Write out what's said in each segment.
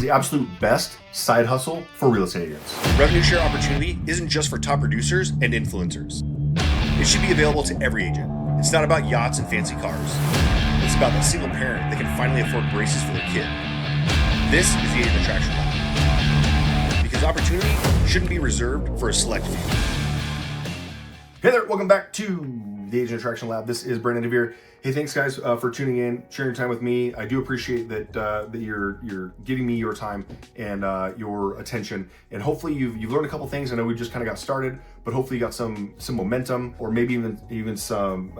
the absolute best side hustle for real estate agents. Revenue share opportunity isn't just for top producers and influencers. It should be available to every agent. It's not about yachts and fancy cars. It's about that single parent that can finally afford braces for their kid. This is the Agent Attraction Lab. Because opportunity shouldn't be reserved for a select few. Hey there, welcome back to the Agent Attraction Lab. This is Brandon DeVere. Hey, thanks guys for tuning in, sharing your time with me. I do appreciate that you're giving me your time and your attention. And hopefully you've learned a couple things. I know we just kind of got started, but hopefully you got some momentum, or maybe even some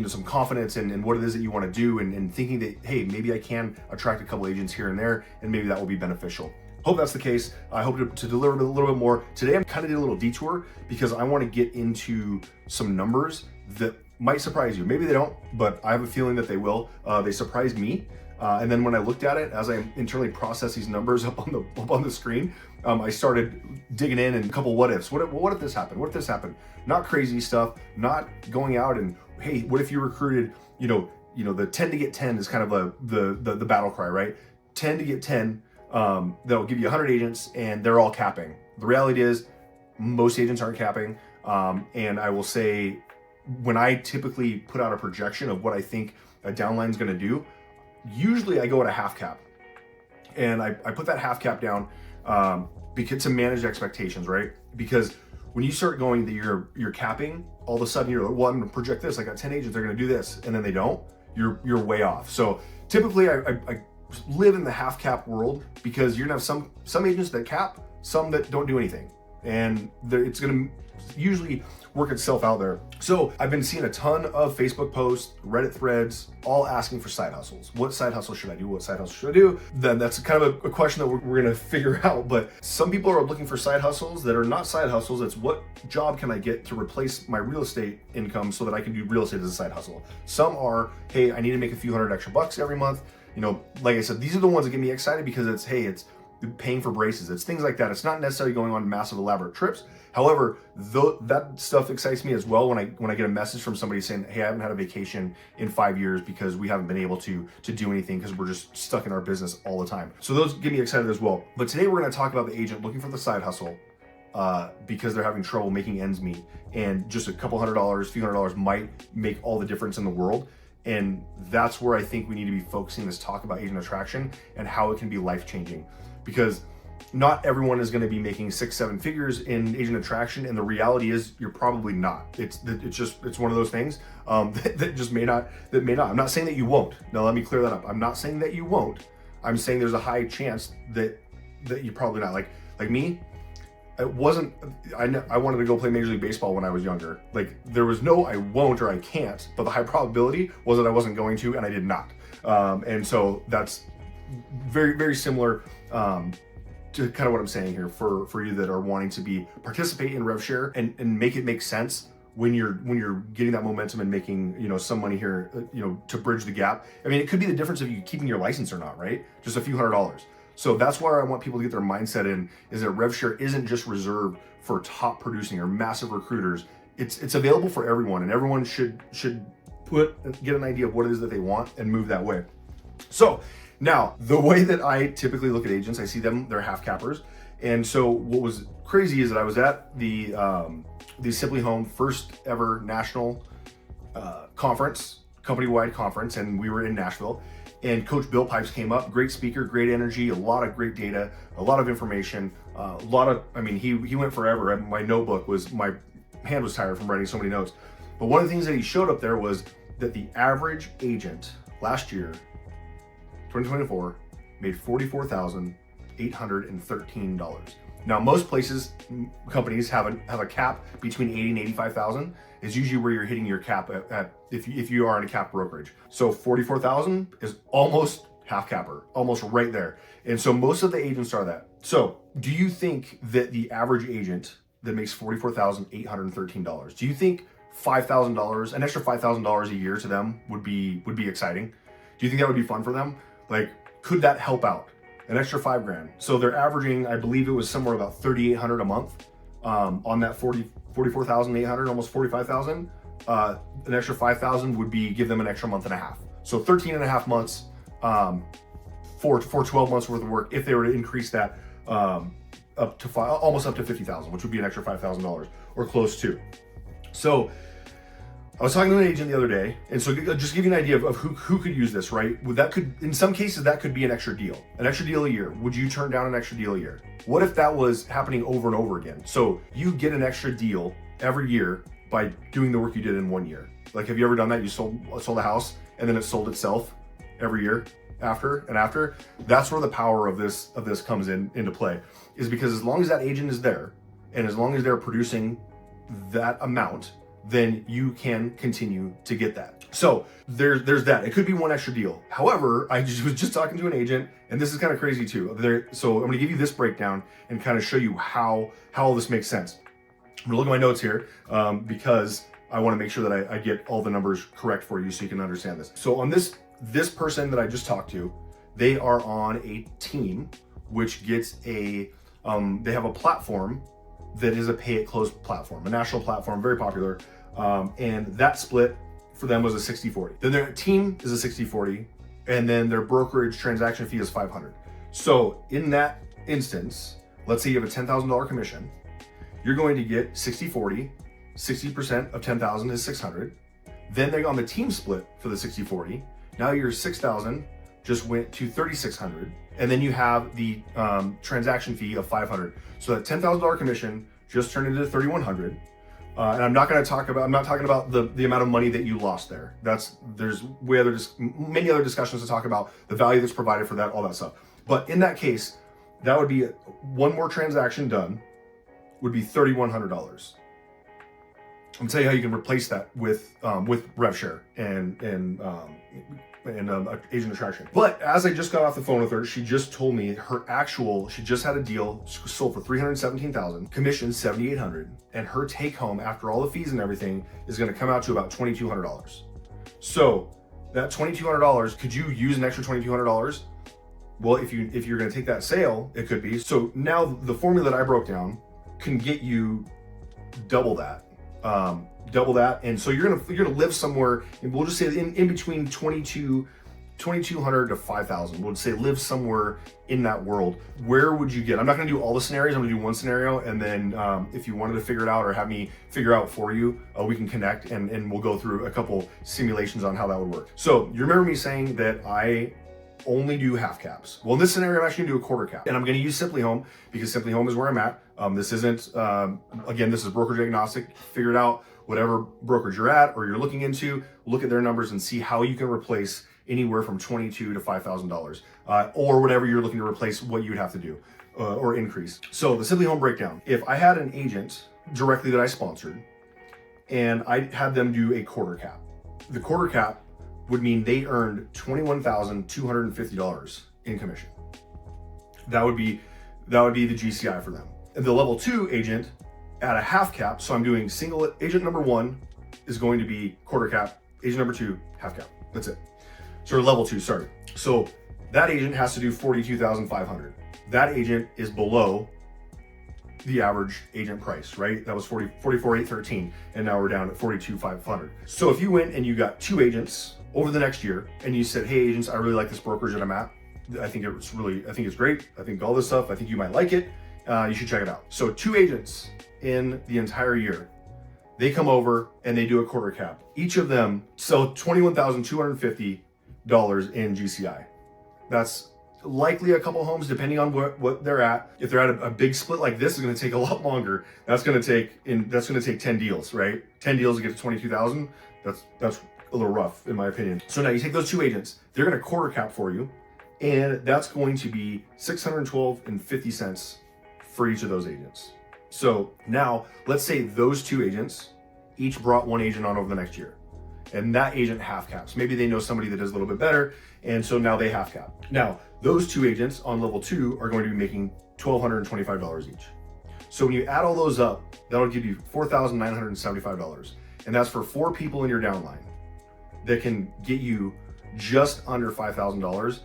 some confidence in what it is that you want to do, and thinking that, hey, maybe I can attract a couple agents here and there, and maybe that will be beneficial. Hope that's the case. I hope to deliver a little bit more. Today I'm kind of doing a little detour because I want to get into some numbers that might surprise you. Maybe they don't, but I have a feeling that they will. They surprised me. And then when I looked at it, as I internally processed these numbers up on the screen, I started digging in and a couple what ifs. What if this happened? What if this happened? Not crazy stuff, not going out and, hey, what if you recruited, the 10 to get 10 is kind of the battle cry, right? 10 to get 10. That'll give you 100 agents and they're all capping. The reality is most agents aren't capping. And I will say, when I typically put out a projection of what I think a downline is going to do, usually I go at a half cap. And I put that half cap down because to manage expectations, right? Because when you start going that you're capping, all of a sudden you're like, well, I'm going to project this. I got 10 agents, they're going to do this. And then they don't, you're way off. So typically I live in the half cap world because you're gonna have some agents that cap, some that don't do anything, and it's gonna usually work itself out there. So I've been seeing a ton of Facebook posts, Reddit threads, all asking for side hustles. What side hustle should I do? What side hustle should I do? Then that's kind of a question that we're gonna figure out. But some people are looking for side hustles that are not side hustles. It's what job can I get to replace my real estate income so that I can do real estate as a side hustle. Some are, hey, I need to make a few $100 extra bucks every month. Like I said, these are the ones that get me excited because it's paying for braces. It's things like that. It's not necessarily going on massive elaborate trips. However, that stuff excites me as well when I get a message from somebody saying, hey, I haven't had a vacation in 5 years because we haven't been able to do anything because we're just stuck in our business all the time. So those get me excited as well. But today we're going to talk about the agent looking for the side hustle because they're having trouble making ends meet. And just a couple $100, few $100 might make all the difference in the world. And that's where I think we need to be focusing this talk about agent attraction and how it can be life-changing. Because not everyone is going to be making 6-7 figures in agent attraction, and the reality is you're probably not. It's one of those things that just may not. I'm not saying that you won't. Now let me clear that up. I'm not saying that you won't. I'm saying there's a high chance that you're probably not. Like me, it wasn't. I wanted to go play Major League Baseball when I was younger. Like there was no I won't or I can't, but the high probability was that I wasn't going to, and I did not. And so that's very, very similar to kind of what I'm saying here for you that are wanting to participate in RevShare and make it make sense when you're getting that momentum and making some money here to bridge the gap. I mean, it could be the difference of you keeping your license or not, right? Just a few $100s. So that's where I want people to get their mindset in, is that RevShare isn't just reserved for top producing or massive recruiters. It's available for everyone, and everyone should get an idea of what it is that they want and move that way. So now, the way that I typically look at agents, I see them, they're half cappers. And so what was crazy is that I was at the Simply Home first ever national conference, company-wide conference, and we were in Nashville. And Coach Bill Pipes came up, great speaker, great energy, a lot of great data, a lot of information, he went forever. My hand was tired from writing so many notes. But one of the things that he showed up there was that the average agent last year, 2024, made $44,813. Now, most companies have a cap between 80 and 85,000 is usually where you're hitting your cap at if you are in a cap brokerage. So 44,000 is almost half capper, almost right there. And so most of the agents are that. So do you think that the average agent that makes $44,813, do you think $5,000, an extra $5,000 a year to them would be exciting? Do you think that would be fun for them? Like, could that help out? An extra $5,000. So they're averaging, I believe it was somewhere about $3,800 a month on that 44,800, almost 45,000. An extra 5,000 would give them an extra month and a half. So 13 and a half months for 12 months worth of work if they were to increase that up to almost up to 50,000, which would be an extra $5,000 or close to. So I was talking to an agent the other day, and so just give you an idea of who could use this, right? That could, in some cases, that could be an extra deal a year. Would you turn down an extra deal a year? What if that was happening over and over again? So you get an extra deal every year by doing the work you did in 1 year. Like, have you ever done that? You sold a house and then it sold itself every year after. That's where the power of this comes into play, is because as long as that agent is there and as long as they're producing that amount, then you can continue to get that. So there's that. It could be one extra deal. However, I was just talking to an agent, and this is kind of crazy too. So I'm going to give you this breakdown and kind of show you how all this makes sense. I'm going to look at my notes here because I want to make sure that I get all the numbers correct for you so you can understand this. So on this person that I just talked to, they are on a team which gets they have a platform that is a pay it close platform, a national platform, very popular. And that split for them was a 60-40. Then their team is a 60-40, and then their brokerage transaction fee is $500. So in that instance, let's say you have a $10,000 commission, you're going to get 60-40, 60% of 10,000 is 600. Then they on the team split for the 60-40. Now your 6,000 just went to 3,600, and then you have the transaction fee of 500. So that $10,000 commission just turned into 3,100. And I'm not talking about the amount of money that you lost there. There's many other discussions to talk about the value that's provided for that, all that stuff. But in that case, that would be one more transaction done would be $3,100. I'll tell you how you can replace that with RevShare and agent attraction. But as I just got off the phone with her, she just told me she just had a deal sold for $317,000, commission $7,800, and her take home after all the fees and everything is going to come out to about $2,200. So that $2,200, could you use an extra $2,200? Well, if you're going to take that sale, it could be. So now the formula that I broke down can get you double that. And so you're gonna live somewhere, and we'll just say in between 2,200 to 5,000. We'll say live somewhere in that world. Where would you get? I'm not gonna do all the scenarios. I'm gonna do one scenario, and then if you wanted to figure it out or have me figure out for you, we can connect and we'll go through a couple simulations on how that would work. So you remember me saying that I only do half caps. Well, in this scenario, I'm actually gonna do a quarter cap, and I'm gonna use Simply Home because Simply Home is where I'm at. This isn't, again, this is brokerage agnostic. Figure it out, whatever brokerage you're at or you're looking into, look at their numbers and see how you can replace anywhere from $22,000 to $5,000, or whatever you're looking to replace, what you would have to do or increase. So the Simply Home breakdown, if I had an agent directly that I sponsored and I had them do a quarter cap, the quarter cap would mean they earned $21,250 in commission. That would be the GCI for them. And the level 2 agent at a half cap, so I'm doing single agent number 1 is going to be quarter cap, agent number 2 half cap. That's it. So level 2, sorry. So that agent has to do 42,500. That agent is below the average agent price, right? That was 44,813, and now we're down at 42,500. So if you went and you got 2 agents over the next year and you said, hey agents, I really like this brokerage that I'm at. I think it's great. I think all this stuff, I think you might like it. You should check it out. So 2 agents in the entire year, they come over and they do a quarter cap. Each of them sell $21,250 in GCI. That's likely a couple homes depending on what they're at. If they're at a big split like this, is going to take a lot longer. That's going to take 10 deals, right? 10 deals to get to 22,000. That's a little rough in my opinion. So now you take those 2 agents, they're going to quarter cap for you, and that's going to be $612.50 for each of those agents. So now let's say those 2 agents each brought 1 agent on over the next year, and that agent half caps. Maybe they know somebody that does a little bit better, and so now they half cap. Now those 2 agents on level 2 are going to be making $1,225 each. So when you add all those up, that'll give you $4,975, and that's for 4 people in your downline that can get you just under $5,000.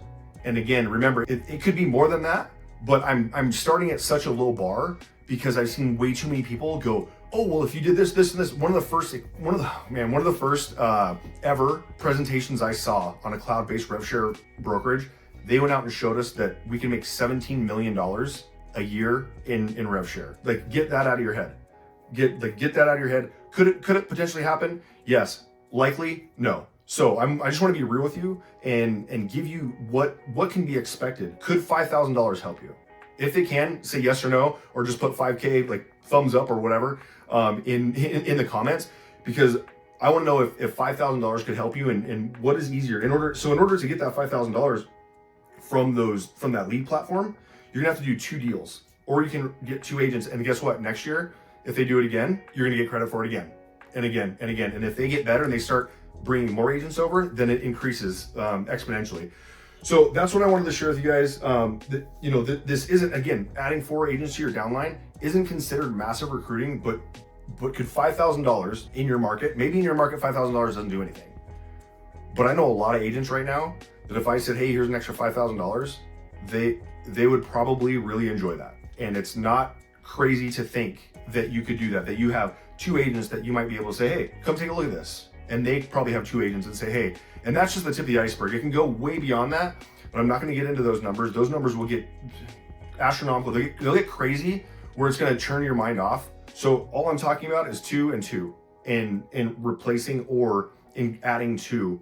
And again, remember, it could be more than that, but I'm starting at such a low bar because I've seen way too many people go, oh, well, if you did this, this, and this. One of the first ever presentations I saw on a cloud-based RevShare brokerage, they went out and showed us that we can make $17 million a year in RevShare. Like, get that out of your head. Get that out of your head. Could it potentially happen? Yes. Likely? No. So I just want to be real with you and give you what can be expected. Could $5,000 help you? If it can, say yes or no, or just put 5K, like thumbs up or whatever, in the comments, because I want to know if $5,000 could help you, and what is easier in order to get that $5,000 from that lead platform, you're gonna have to do 2 deals, or you can get 2 agents. And guess what? Next year, if they do it again, you're gonna get credit for it again and again and again. And if they get better and they start bringing more agents over, then it increases exponentially. So that's what I wanted to share with you guys. This isn't, again, adding 4 agents to your downline isn't considered massive recruiting, but could $5,000 in your market, maybe in your market, $5,000 doesn't do anything. But I know a lot of agents right now that if I said, hey, here's an extra $5,000, they would probably really enjoy that. And it's not crazy to think that you could do that you have 2 agents that you might be able to say, hey, come take a look at this. And they probably have 2 agents and say, hey, and that's just the tip of the iceberg. It can go way beyond that, but I'm not going to get into those numbers. Those numbers will get astronomical. They'll get crazy where it's going to turn your mind off. So all I'm talking about is 2 and 2 and replacing or in adding to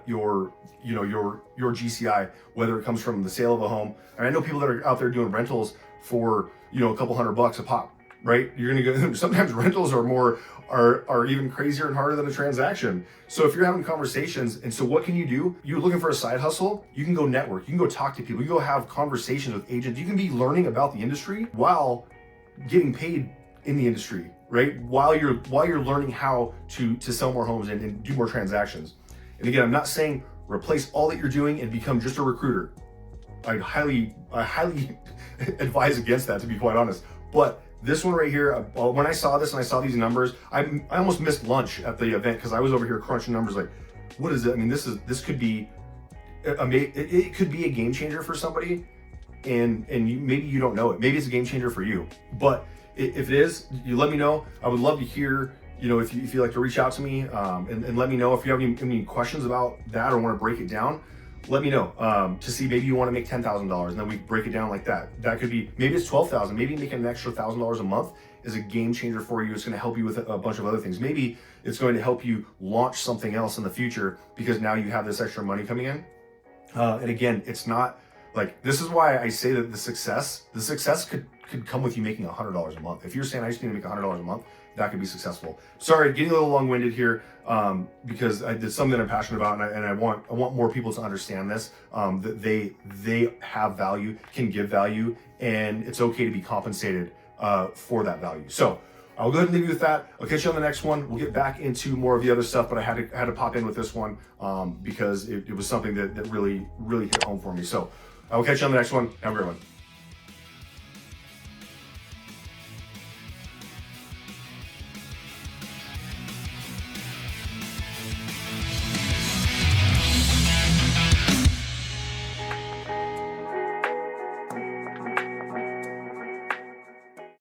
your GCI, whether it comes from the sale of a home. And I know people that are out there doing rentals for, a couple $100 a pop, right? You're going to go, sometimes rentals are even crazier and harder than a transaction. So if you're having conversations, and so what can you do? You're looking for a side hustle, you can go network, you can go talk to people, you can go have conversations with agents. You can be learning about the industry while getting paid in the industry, right? While you're learning how to sell more homes and do more transactions. And again, I'm not saying replace all that you're doing and become just a recruiter. I highly advise against that, to be quite honest. But this one right here, when I saw this and I saw these numbers, I almost missed lunch at the event because I was over here crunching numbers like, what is it? I mean, this could be, it could be a game changer for somebody, and maybe you don't know it. Maybe it's a game changer for you. But if it is, you let me know. I would love to hear, if you like to reach out to me and let me know if you have any questions about that or want to break it down. Let me know to see, maybe you want to make $10,000 and then we break it down like that. That could be, maybe it's $12,000, maybe making an extra $1,000 a month is a game changer for you. It's going to help you with a bunch of other things. Maybe it's going to help you launch something else in the future because now you have this extra money coming in. And again, it's not like, this is why I say that the success could come with you making $100 a month. If you're saying I just need to make $100 a month, that could be successful. Sorry, getting a little long-winded here because it's something I'm passionate about, and I want more people to understand this, that they have value, can give value, and it's okay to be compensated for that value. So I'll go ahead and leave you with that. I'll catch you on the next one. We'll get back into more of the other stuff, but I had to pop in with this one because it was something that really hit home for me. So I will catch you on the next one. Have a great one.